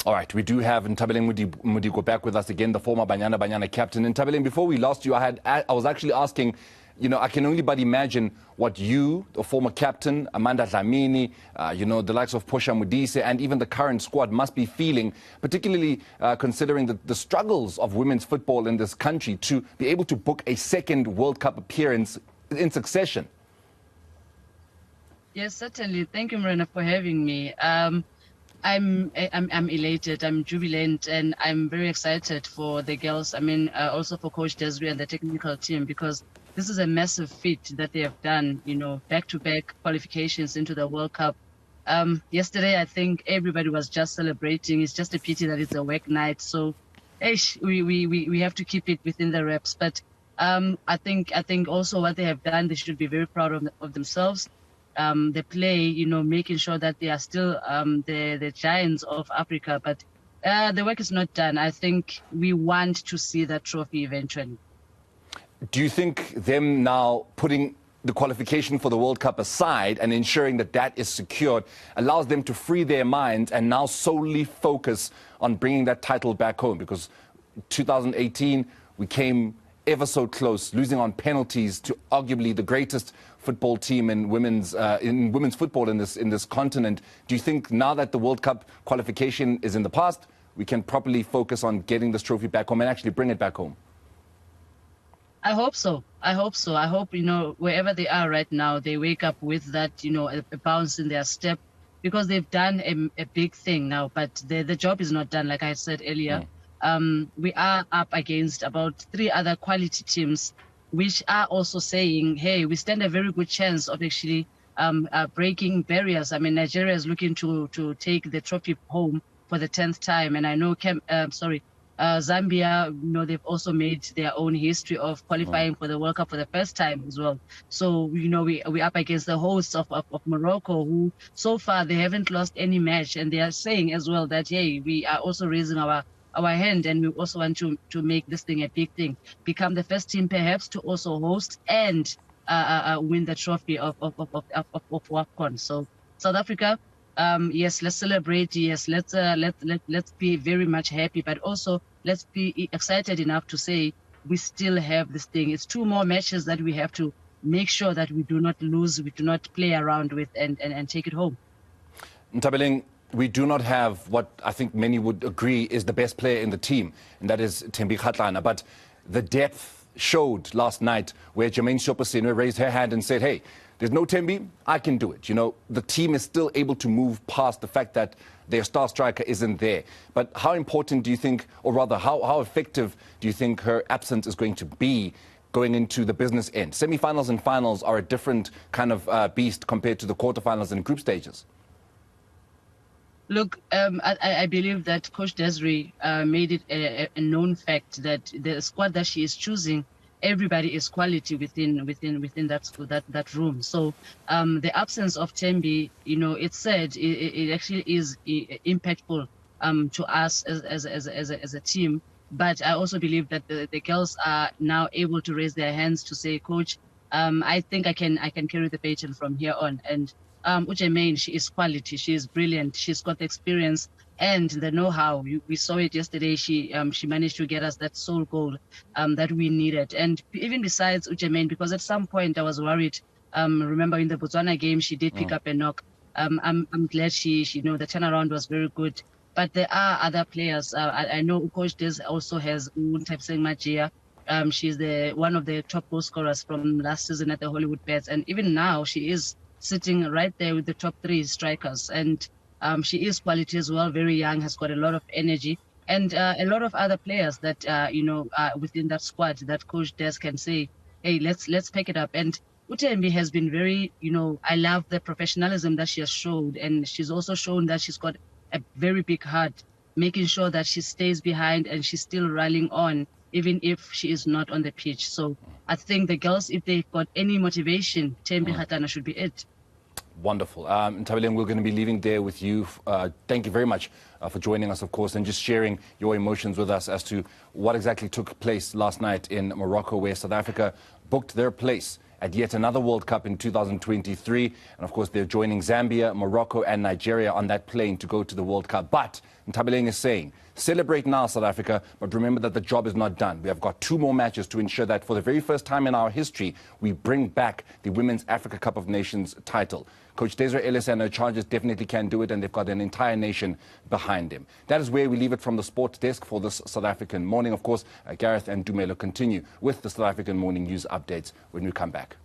All right, we do have Nthabeleng Modiko back with us again, the former Banyana Banyana captain. And Nthabeleng, before we lost you, I was actually asking, I can only but imagine what you, the former captain, Amanda Dlamini, the likes of Portia Modise, and even the current squad must be feeling, particularly considering the struggles of women's football in this country to be able to book a second World Cup appearance in succession. Yes, certainly. Thank you, Marina, for having me. I'm elated, I'm jubilant, and I'm very excited for the girls. I mean, also for Coach Desiree and the technical team, because this is a massive feat that they have done, back-to-back qualifications into the World Cup. Yesterday, I think everybody was just celebrating. It's just a pity that it's a work night. So we have to keep it within the reps. But I think also what they have done, they should be very proud of themselves. They play, making sure that they are still the giants of Africa. But the work is not done. I think we want to see that trophy eventually. Do you think them now putting the qualification for the World Cup aside and ensuring that that is secured allows them to free their minds and now solely focus on bringing that title back home? Because 2018, we came ever so close, losing on penalties to arguably the greatest football team in women's football in this continent. Do you think now that the World Cup qualification is in the past, we can properly focus on getting this trophy back home and actually bring it back home? I hope so. I hope so. I hope, wherever they are right now, they wake up with that, a bounce in their step, because they've done a big thing now, but the job is not done, like I said earlier. We are up against about 3 other quality teams, which are also saying, hey, we stand a very good chance of actually breaking barriers. I mean, Nigeria is looking to take the trophy home for the 10th time. And I know, Zambia, they've also made their own history of qualifying for the World Cup for the first time as well. So, we're up against the hosts of Morocco, who so far they haven't lost any match. And they are saying as well that, hey, we are also raising our hand, and we also want to make this thing a big thing, become the first team perhaps to also host and win the trophy of AFCON. So South Africa, yes, let's celebrate. Yes, let's be very much happy, but also let's be excited enough to say we still have this thing. It's 2 more matches that we have to make sure that we do not lose, we do not play around with, and take it home. Nthabeleng, we do not have what I think many would agree is the best player in the team, and that is Thembi Kgatlana. But the depth showed last night where Jermaine Shopasino raised her hand and said, hey, there's no Thembi, I can do it. The team is still able to move past the fact that their star striker isn't there. But how important do you think, or rather, how effective do you think her absence is going to be going into the business end? Semi-finals and finals are a different kind of beast compared to the quarterfinals and group stages. Look, I believe that Coach Desiree made it a known fact that the squad that she is choosing, everybody is quality within that room. So the absence of Thembi, it's said it actually is impactful to us as a team. But I also believe that the girls are now able to raise their hands to say, Coach, I think I can carry the baton from here on. And Nthabeleng, she is quality. She is brilliant. She's got the experience and the know-how. We saw it yesterday. She managed to get us that sole goal that we needed. And even besides Nthabeleng, because at some point I was worried. Remember in the Botswana game, she did pick up a knock. I'm glad she the turnaround was very good. But there are other players. I know Coach Des also has Nthabeleng Modiko. She's one of the top goal scorers from last season at the Hollywood Bets, and even now she is sitting right there with the top 3 strikers. And she is quality as well, very young, has got a lot of energy, and a lot of other players that within that squad that Coach Des can say, hey, let's pick it up. And Thembi has been very, I love the professionalism that she has showed, and she's also shown that she's got a very big heart, making sure that she stays behind and she's still rallying on, even if she is not on the pitch. So I think the girls, if they've got any motivation, Thembi Kgatlana should be it. Wonderful. Nthabeleng, we're going to be leaving there with you. Thank you very much for joining us, of course, and just sharing your emotions with us as to what exactly took place last night in Morocco, where South Africa booked their place at yet another World Cup in 2023. And, of course, they're joining Zambia, Morocco and Nigeria on that plane to go to the World Cup. But Nthabeleng is saying, celebrate now, South Africa, but remember that the job is not done. We have got 2 more matches to ensure that for the very first time in our history, we bring back the Women's Africa Cup of Nations title. Coach Desiree Ellis and her charges definitely can do it, and they've got an entire nation behind him. That is where we leave it from the sports desk for this South African morning. Of course, Gareth and Dumelo continue with the South African morning news updates when we come back.